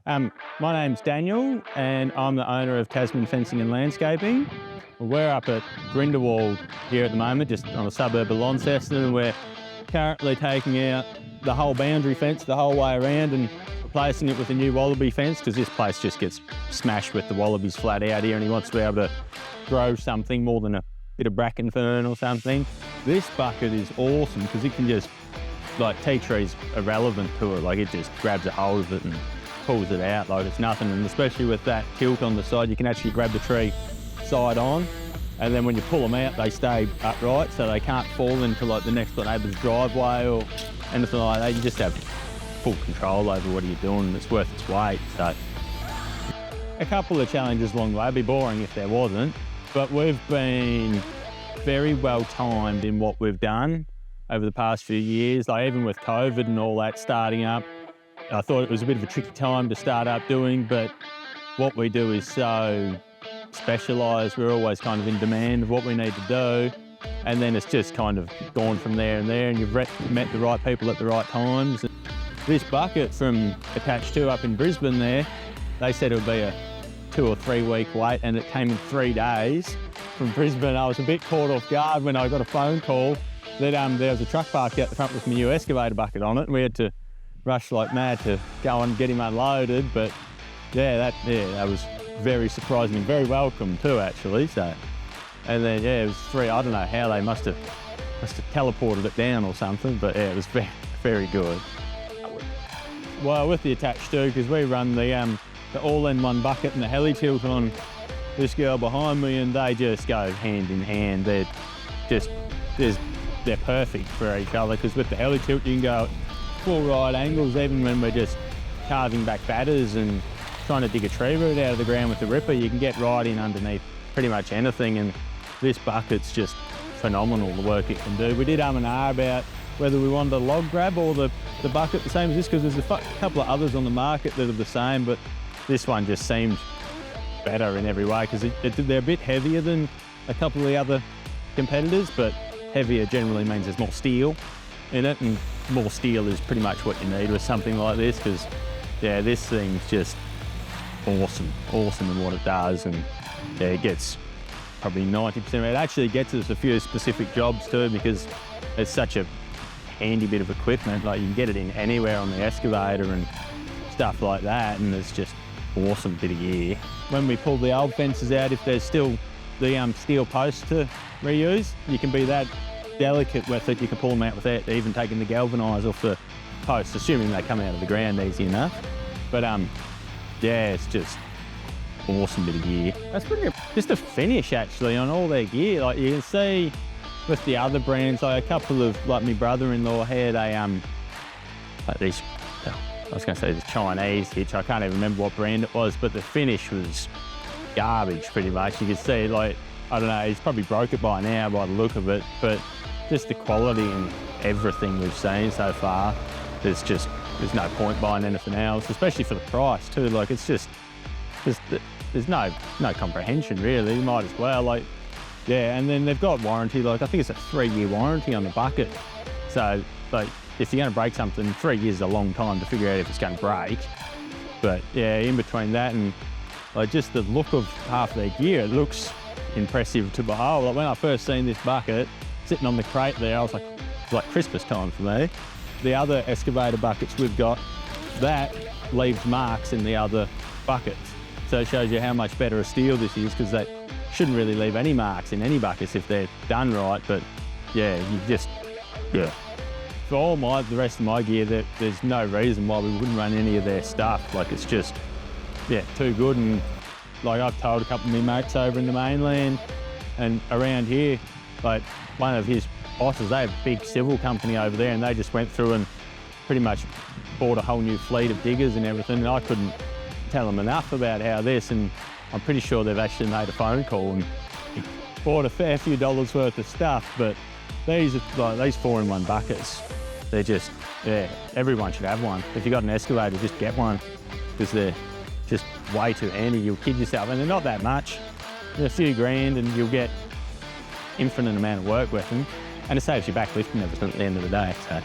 My name's Daniel and I'm the owner of Tasman Fencing and Landscaping. We're up at Grindelwald here at the moment, just on a suburb of Launceston, and we're currently taking out the whole boundary fence the whole way around and replacing it with a new wallaby fence, because this place just gets smashed with the wallabies flat out here, and he wants to be able to grow something more than a bit of bracken fern or something. This bucket is awesome because it can just, like, tea tree's irrelevant to it, like it just grabs a hold of it and pulls it out like it's nothing. And especially with that tilt on the side, you can actually grab the tree side on, and then when you pull them out they stay upright so they can't fall into like the next door neighbour's driveway or anything like that. You just have full control over what you're doing, and it's worth its weight. So a couple of challenges along the way. It'd be boring if there wasn't, but we've been very well timed in what we've done over the past few years. Like, even with COVID and all that starting up, I thought it was a bit of a tricky time to start up doing, but what we do is so specialised. We're always kind of in demand of what we need to do, and then it's just kind of gone from there and there, and you've met the right people at the right times. This bucket from Attached To up in Brisbane there, they said it would be a 2 or 3 week wait, and it came in 3 days from Brisbane. I was a bit caught off guard when I got a phone call that there was a truck parked out the front with my new excavator bucket on it, and we had to rush like mad to go and get him unloaded. But that was very surprising and very welcome too, actually. So, and then it was 3. I don't know how they must have teleported it down or something, but it was very, very good. Well, with the Attached To, because we run the all-in-one bucket and the heli tilt on this girl behind me, and they just go hand in hand. They're perfect for each other, because with the heli tilt you can go full right angles, even when we're just carving back batters and trying to dig a tree root out of the ground with the ripper. You can get right in underneath pretty much anything, and this bucket's just phenomenal, the work it can do. We did and ah about whether we wanted a log grab or the bucket the same as this, because there's a couple of others on the market that are the same, but this one just seemed better in every way, because they're a bit heavier than a couple of the other competitors, but heavier generally means there's more steel in it, and more steel is pretty much what you need with something like this, because this thing's just awesome in what it does. And it gets probably 90% of it. It actually gets us a few specific jobs too, because it's such a handy bit of equipment. Like, you can get it in anywhere on the excavator and stuff like that, and it's just awesome bit of gear. When we pull the old fences out, if there's still the steel posts to reuse, you can be that delicate with it. You can pull them out without even taking the galvanise off the posts, assuming they come out of the ground easy enough. But it's just awesome bit of gear. That's pretty good. Just a finish actually on all their gear. Like, you can see with the other brands, like a couple of, like my brother-in-law had like these, I was going to say the Chinese hitch. I can't even remember what brand it was, but the finish was garbage pretty much. You could see, like, I don't know, he's probably broke it by now by the look of it, but just the quality and everything we've seen so far, there's no point buying anything else, especially for the price too. Like, it's just there's no comprehension really. You might as well, like, and then they've got warranty. Like, I think it's a 3-year warranty on the bucket. So, like, if you're going to break something, 3 years is a long time to figure out if it's going to break. But in between that and like just the look of half their gear, it looks impressive to behold. Like, when I first seen this bucket sitting on the crate there, I was like, it's like Christmas time for me. The other excavator buckets we've got, that leaves marks in the other buckets. So it shows you how much better a steel this is, because they shouldn't really leave any marks in any buckets if they're done right. But for all the rest of my gear, there's no reason why we wouldn't run any of their stuff. Like, it's just, too good. And like, I've told a couple of my mates over in the mainland and around here, like, one of his bosses, they have a big civil company over there, and they just went through and pretty much bought a whole new fleet of diggers and everything. And I couldn't tell them enough about how this, and I'm pretty sure they've actually made a phone call and bought a fair few dollars worth of stuff. But these 4-in-1 buckets, they're just, everyone should have one. If you've got an excavator, just get one, because they're just way too handy. You'll kid yourself, and they're not that much. They're a few grand, and you'll get infinite amount of work with them, and it saves you back lifting everything at the end of the day. So.